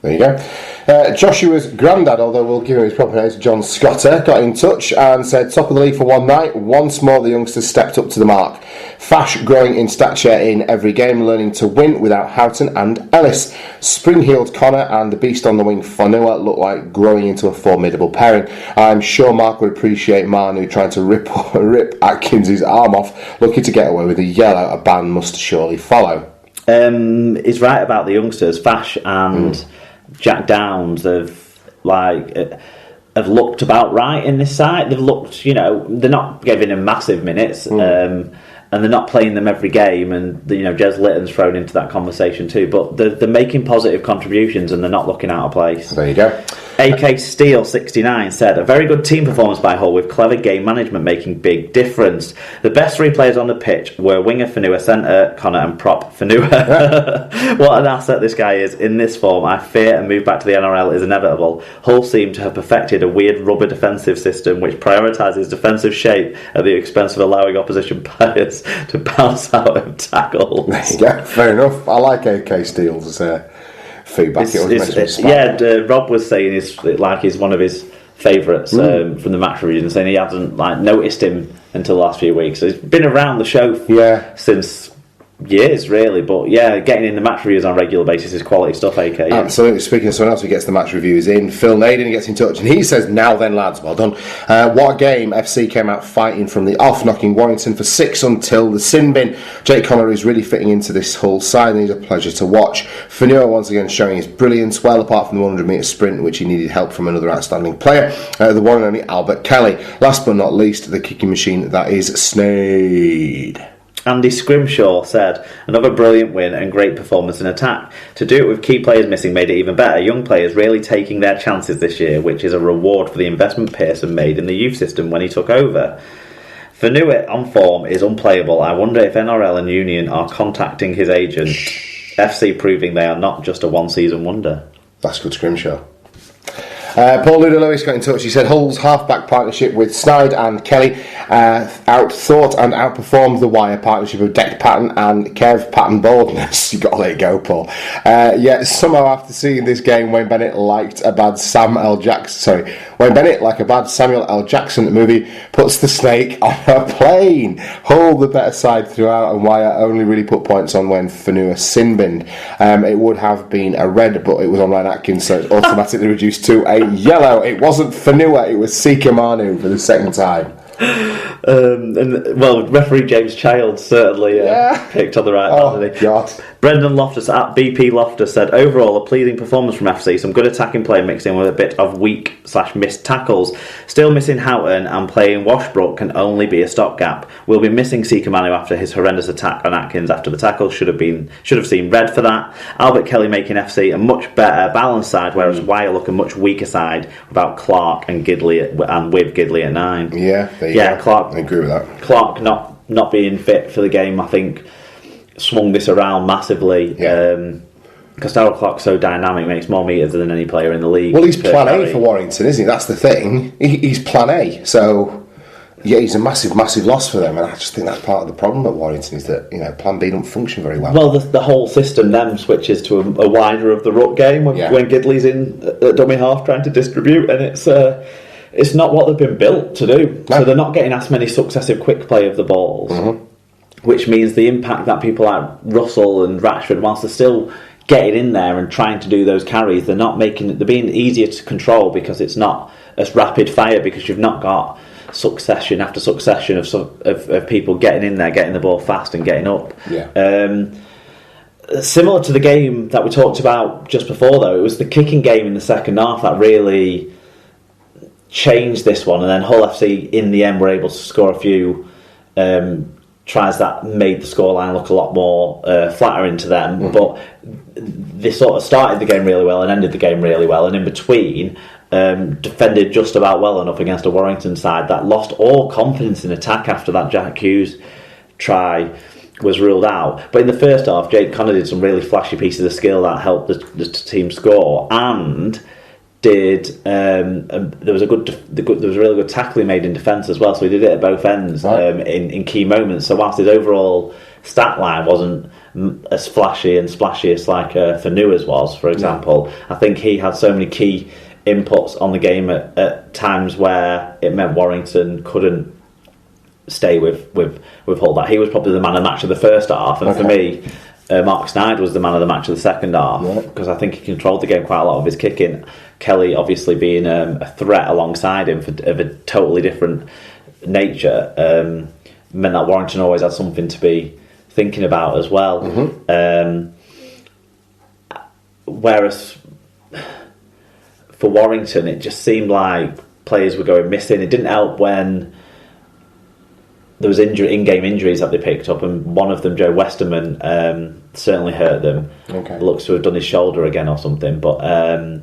There you go. Joshua's granddad, although we'll give him his proper name, John Scotter, got in touch and said, top of the league for one night, once more the youngsters stepped up to the mark. Fash growing in stature in every game, learning to win without Houghton and Ellis. Spring-heeled Connor and the beast on the wing Fonua look like growing into a formidable pairing. I'm sure Mark would appreciate Manu trying to rip Atkins' arm off, looking to get away with a yellow. A ban must surely follow. He's right about the youngsters. Fash and Jack Downs have looked about right in this side. They've looked, they're not giving him massive minutes, and they're not playing them every game. And Jez Litton's thrown into that conversation too. But they're making positive contributions, and they're not looking out of place. There you go. AK Steel 69 said, a very good team performance by Hull with clever game management making big difference. The best three players on the pitch were winger Fonua, centre Connor and prop Fonua. What an asset this guy is in this form. I fear a move back to the NRL is inevitable. Hull seem to have perfected a weird rubber defensive system which prioritises defensive shape at the expense of allowing opposition players to bounce out of tackles. Yeah, fair enough. I like AK Steel's feedback. Rob was saying he's one of his favourites from the match reviews, and saying he hasn't noticed him until the last few weeks. So he's been around the show since years, really. But getting in the match reviews on a regular basis is quality stuff, AK. Yeah. Absolutely. Speaking of someone else who gets the match reviews in, Phil Naden gets in touch and he says, now then lads, well done. What a game. FC came out fighting from the off, knocking Warrington for 6 until the sin bin. Jake Connor is really fitting into this Hull side and he's a pleasure to watch. Fonua once again showing his brilliance, well apart from the 100 metre sprint, which he needed help from another outstanding player, the one and only Albert Kelly. Last but not least, the kicking machine that is Sneyd. Andy Scrimshaw said, another brilliant win and great performance in attack. To do it with key players missing made it even better. Young players really taking their chances this year, which is a reward for the investment Pearson made in the youth system when he took over. Fonua on form is unplayable. I wonder if NRL and Union are contacting his agent. FC proving they are not just a one-season wonder. That's good, Scrimshaw. Paul Ludo Lewis got in touch. He said Hull's half-back partnership with Sneyd and Kelly out-thought and outperformed the Wire partnership of Deck Patton and Kev Patton Baldness. You got to let it go, Paul. Yet somehow after seeing this game, Wayne Bennett like a bad Samuel L. Jackson movie puts the snake on a plane. Hull the better side throughout, and Wire only really put points on when Fonua sin-binned. It would have been a red, but it was on Ryan Atkins, so it's automatically reduced to a yellow. It wasn't Fonua, it was Sika Manu for the second time. Referee James Childs certainly picked on the right man, didn't he? God. Brendan Loftus at BP Loftus said, overall a pleasing performance from FC, some good attacking play mixed in with a bit of weak/missed tackles. Still missing Houghton, and playing Washbrook can only be a stopgap. We'll be missing Sika Manu after his horrendous attack on Atkins after the tackle. Should have seen red for that. Albert Kelly making FC a much better balanced side, whereas Wire look a much weaker side without Clark and Gidley and with Gidley at 9. Yeah, there you go. Clark. I agree with that. Clark not being fit for the game, I think, swung this around massively. Because Darryl Clark's so dynamic, makes more metres than any player in the league. Well, he's plan A for Warrington, isn't he? That's the thing. He's plan A. So, he's a massive, massive loss for them. And I just think that's part of the problem at Warrington is that, plan B don't function very well. Well, the whole system then switches to a wider of the ruck game when Gidley's in at dummy half trying to distribute, and it's not what they've been built to do. No. So they're not getting as many successive quick play of the balls, which means the impact that people like Russell and Rashford, whilst they're still getting in there and trying to do those carries, they're being easier to control because it's not as rapid fire, because you've not got succession after succession of people getting in there, getting the ball fast and getting up. Similar to the game that we talked about just before, though, it was the kicking game in the second half that really changed this one, and then Hull FC in the end were able to score a few tries that made the scoreline look a lot more flattering to them, but they sort of started the game really well and ended the game really well, and in between defended just about well enough against a Warrington side that lost all confidence in attack after that Jack Hughes try was ruled out. But in the first half, Jake Connor did some really flashy pieces of skill that helped the team score, and there was a really good tackling made in defence as well, so he did it at both ends in key moments. So whilst his overall stat line wasn't as flashy and splashy as like Fanua's was, for example. I think he had so many key inputs on the game at times where it meant Warrington couldn't stay with Hull. That he was probably the man of the match of the first half, and for me, Mark Snyder was the man of the match of the second half, because I think he controlled the game quite a lot with his kicking. Kelly obviously being a threat alongside him of a totally different nature meant that Warrington always had something to be thinking about as well. Whereas for Warrington, it just seemed like players were going missing. It didn't help when there was in-game injuries that they picked up, and one of them, Joe Westerman, certainly hurt them. Looks to have done his shoulder again or something, but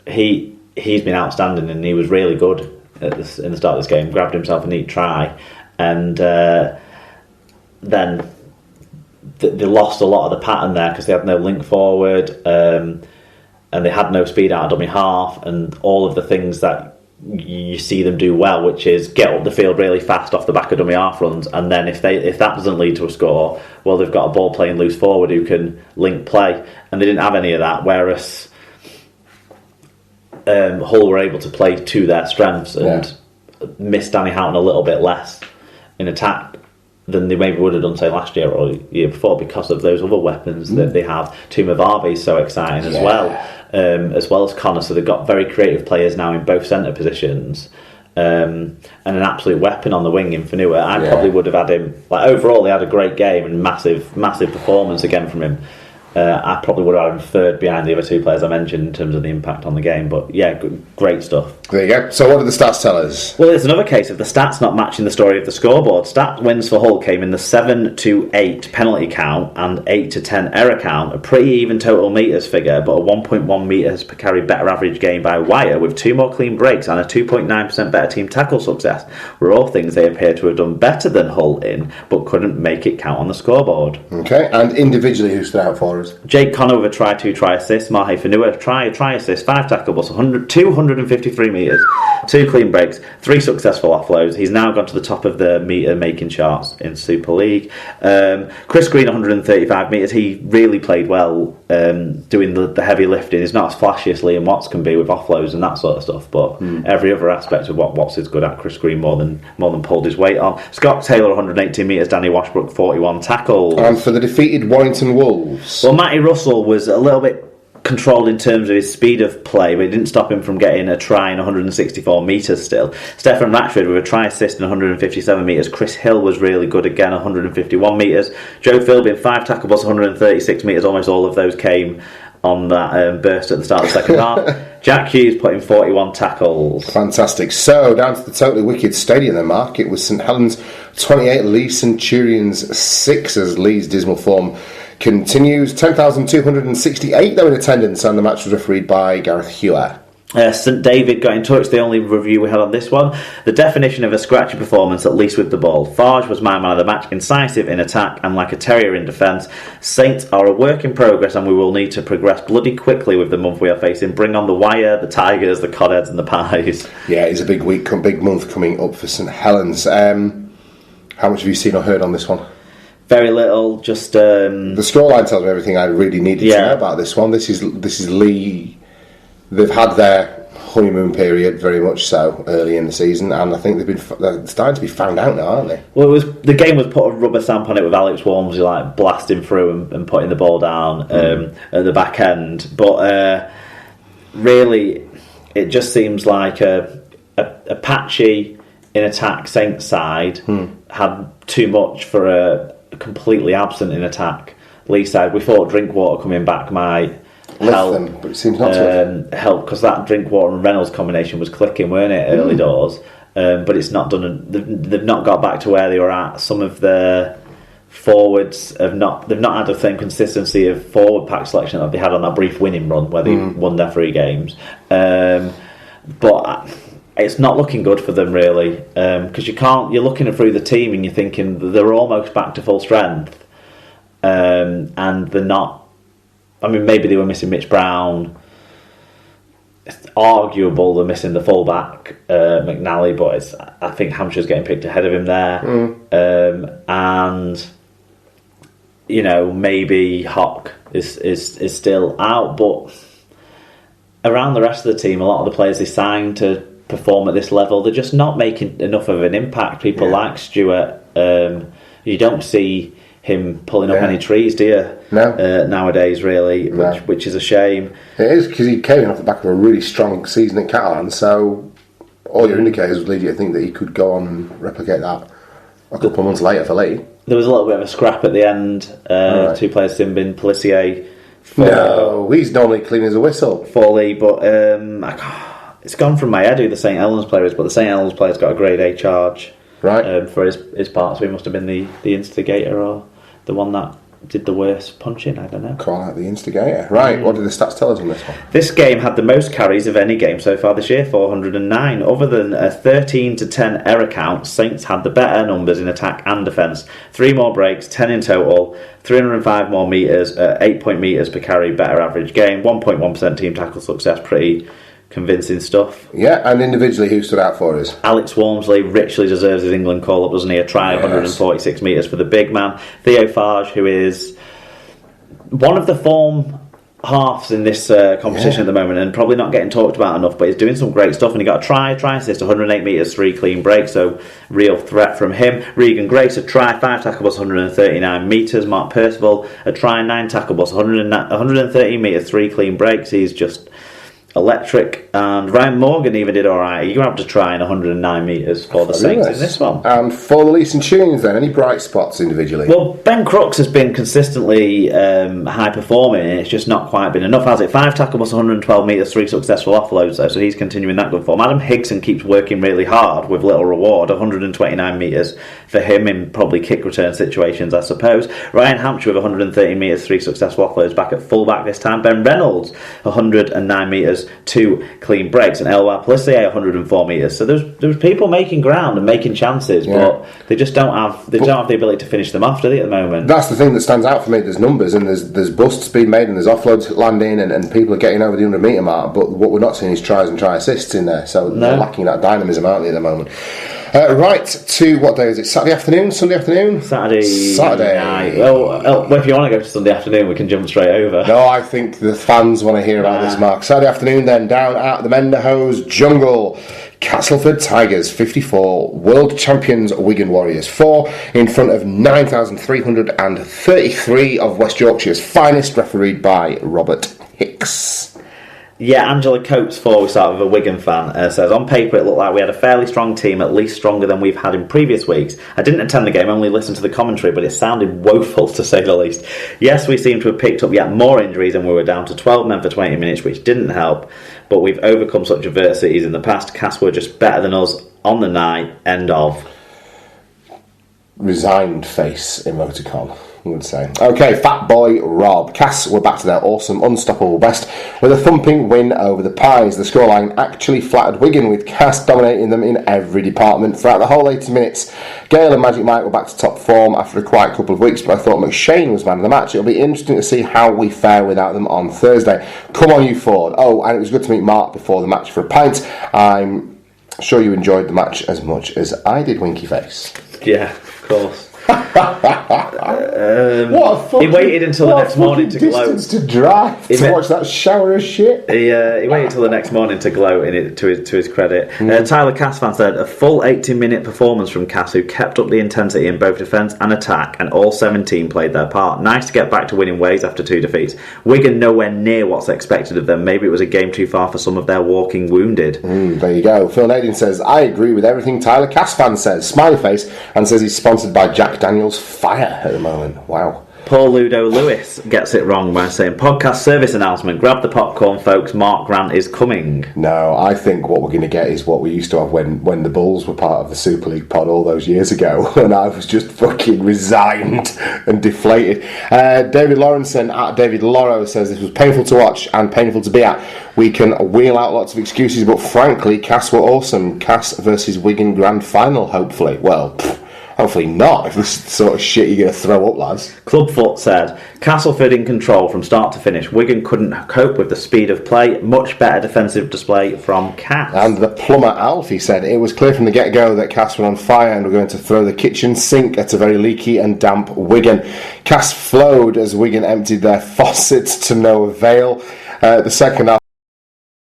he's been outstanding, and he was really good in the start of this game. Grabbed himself a neat try, and then they lost a lot of the pattern there because they had no link forward, and they had no speed out of dummy half, and all of the things that you see them do well, which is get up the field really fast off the back of dummy half runs, and then if that doesn't lead to a score, well, they've got a ball playing loose forward who can link play, and they didn't have any of that, whereas Hull were able to play to their strengths and miss Danny Houghton a little bit less in attack than they maybe would have done, say, last year or the year before, because of those other weapons that they have. Tumavavi is so exciting as well as Connor, so they've got very creative players now in both centre positions, and an absolute weapon on the wing in Fanua. I probably would have had him, like, overall they had a great game and massive performance again from him. I probably would have had him third behind the other two players I mentioned in terms of the impact on the game, but yeah, great stuff. There you go. So what do the stats tell us? Well, it's another case of the stats not matching the story of the scoreboard. Stat wins for Hull came in the 7-8 penalty count and 8-10 error count, a pretty even total metres figure, but a 1.1 metres per carry better average game by wire, with 2 more clean breaks and a 2.9% better team tackle success, were all things they appear to have done better than Hull in, but couldn't make it count on the scoreboard. Okay, and individually, who stood out for us? Jake Connor with a try, 2 try assists. Mahe Fanua, try assist, 5 tackles, 253 metres, 2 clean breaks, 3 successful offloads. He's now gone to the top of the metre making charts in Super League. Chris Green, 135 metres. He really played well, doing the heavy lifting. He's not as flashy as Liam Watts can be with offloads and that sort of stuff, but every other aspect of what Watts is good at, Chris Green more than pulled his weight on. Scott Taylor, 118 metres. Danny Washbrook, 41 tackles. And for the defeated Warrington Wolves? Well, Matty Russell was a little bit controlled in terms of his speed of play, but it didn't stop him from getting a try in 164 metres still. Stefan Ratchford with a try assist in 157 metres. Chris Hill was really good again, 151 metres. Joe Philbin, 5 tackles, 136 metres. Almost all of those came on that burst at the start of the second half. Jack Hughes put in 41 tackles. Fantastic. So, down to the totally wicked stadium then, Mark. It was St Helens 28, Leeds Centurions 6, as Leeds' dismal form continues. 10,268 though in attendance, and the match was refereed by Gareth Hewer. St David got in touch, the only review we had on this one. The definition of a scratchy performance, at least with the ball. Farge was my man of the match, incisive in attack and like a terrier in defence. Saints are a work in progress, and we will need to progress bloody quickly with the month we are facing. Bring on the Wire, the Tigers, the Codheads and the Pies. Yeah, it's a big week, big month coming up for St Helens. How much have you seen or heard on this one? Very little, just... The scoreline tells me everything I really needed to know about this one. This is Lee. They've had their honeymoon period, very much so, early in the season, and I think they're starting to be found out now, aren't they? Well, the game was put a rubber stamp on it with Alex Walmsley like blasting through and putting the ball down at the back end. But really, it just seems like a patchy in attack Saints side had too much for a completely absent in attack Lee side. We thought Drinkwater coming back might help them, but it seems not to help, because that Drinkwater and Reynolds combination was clicking, weren't it, early doors? But it's not done. They've not got back to where they were at. Some of the forwards they've not had the same consistency of forward pack selection that they had on that brief winning run where they won their 3 games. But it's not looking good for them really, because you're looking through the team and you're thinking they're almost back to full strength, and they're not. I mean, maybe they were missing Mitch Brown. It's arguable they're missing the fullback McNally, but I think Hampshire's getting picked ahead of him there, and maybe Hock is still out, but around the rest of the team, a lot of the players they signed to perform at this level, they're just not making enough of an impact. People like Stewart, you don't see him pulling up any trees, do you? No. Nowadays, really, which is a shame. It is, because he came off the back of a really strong season at Catalan, so all your indicators would lead you to think that he could go on and replicate that a couple of months later for Lee. There was a little bit of a scrap at the end. Two players, Simbin, Pelissier. No, he's normally clean as a whistle. For Lee, but it's gone from my head who the St Helens player is, but the St Helens player's got a grade A charge for his part, so he must have been the instigator or the one that did the worst punching, I don't know. Call out the instigator. Right, what did the stats tell us on this one? This game had the most carries of any game so far this year, 409. Other than a 13 to 10 error count, Saints had the better numbers in attack and defence. 3 more breaks, 10 in total, 305 more metres, 8 metres per carry, better average game, 1.1% team tackle success, pretty convincing stuff. Yeah, and individually, who stood out for us? Alex Walmsley richly deserves his England call-up, doesn't he? A try, 146 metres for the big man. Theo Farge, who is one of the form halves in this competition at the moment, and probably not getting talked about enough, but he's doing some great stuff, and he got a try assist, 108 metres, 3 clean breaks, so real threat from him. Regan Grace, a try, 5 tackle bus, 139 metres. Mark Percival, a try, 9 tackle bus, 113 metres, 3 clean breaks. He's just electric. And Ryan Morgan even did alright. He grabbed a try in 109 metres for the Saints in this one. And for the Leeson Tunes then, any bright spots individually? Well, Ben Crooks has been consistently high performing, and it's just not quite been enough, has it? 5 tackle bus, 112 metres, 3 successful offloads though, so he's continuing that good form. Adam Higson keeps working really hard with little reward, 129 metres for him in probably kick return situations, I suppose. Ryan Hampshire with 130 metres, 3 successful offloads back at fullback this time. Ben Reynolds, 109 metres, 2 clean breaks, and Elwar Pelissier 104 metres. So there's people making ground and making chances, but they just don't have the ability to finish them off, do they, at the moment? That's the thing that stands out for me. There's numbers and there's busts being made and there's offloads landing and people are getting over the 100 metre mark, but what we're not seeing is tries and try assists in there, so they're lacking that dynamism, aren't they, at the moment? Right, to what day is it? Saturday afternoon? Sunday afternoon? Saturday night. Well, if you want to go to Sunday afternoon, we can jump straight over. No, I think the fans want to hear about this, Mark. Saturday afternoon then, down at the Menderhose Jungle, Castleford Tigers 54, World Champions Wigan Warriors 4, in front of 9,333 of West Yorkshire's finest, refereed by Robert Hicks. Yeah, Angela Coates, before we start with a Wigan fan, says, on paper it looked like we had a fairly strong team, at least stronger than we've had in previous weeks. I didn't attend the game, only listened to the commentary, but it sounded woeful to say the least. Yes, we seem to have picked up yet more injuries and we were down to 12 men for 20 minutes, which didn't help, but we've overcome such adversities in the past. Cass were just better than us on the night. End of. Resigned face emoticon, I would say. Okay, Fat Boy Rob. Cass were back to their awesome, unstoppable best with a thumping win over the Pies. The scoreline actually flattered Wigan, with Cass dominating them in every department throughout the whole 80 minutes. Gale and Magic Mike were back to top form after a quiet couple of weeks, but I thought McShane was man of the match. It'll be interesting to see how we fare without them on Thursday. Come on, you Ford. Oh, and it was good to meet Mark before the match for a pint. I'm sure you enjoyed the match as much as I did, Winky Face. Yeah, of course. What a fucking, he waited until the next morning to gloat. Distance to drive to watch that shower of shit. He waited until the next morning to gloat in it, to his credit. Tyler Cass fan said, a full 80-minute performance from Cass, who kept up the intensity in both defence and attack, and all 17 played their part. Nice to get back to winning ways after 2 defeats. Wigan nowhere near what's expected of them. Maybe it was a game too far for some of their walking wounded. There you go. Phil Nadine says, I agree with everything Tyler Cass fan says. Smiley face, and says he's sponsored by Jack Daniel's Fire at the moment. Wow. Paul Ludo Lewis gets it wrong by saying, podcast service announcement, grab the popcorn folks, Mark Grant is coming. No, I think what we're going to get is what we used to have when the Bulls were part of the Super League pod all those years ago, and I was just fucking resigned and deflated. David Lawrenson at David Loro says, this was painful to watch and painful to be at. We can wheel out lots of excuses, but frankly, Cass were awesome. Cass versus Wigan grand final, hopefully. Well, Hopefully not, if this is the sort of shit you're going to throw up, lads. Clubfoot said, Castleford in control from start to finish. Wigan couldn't cope with the speed of play. Much better defensive display from Cass. And the plumber Alfie said, it was clear from the get-go that Cass were on fire and were going to throw the kitchen sink at a very leaky and damp Wigan. Cass flowed as Wigan emptied their faucets to no avail. The second half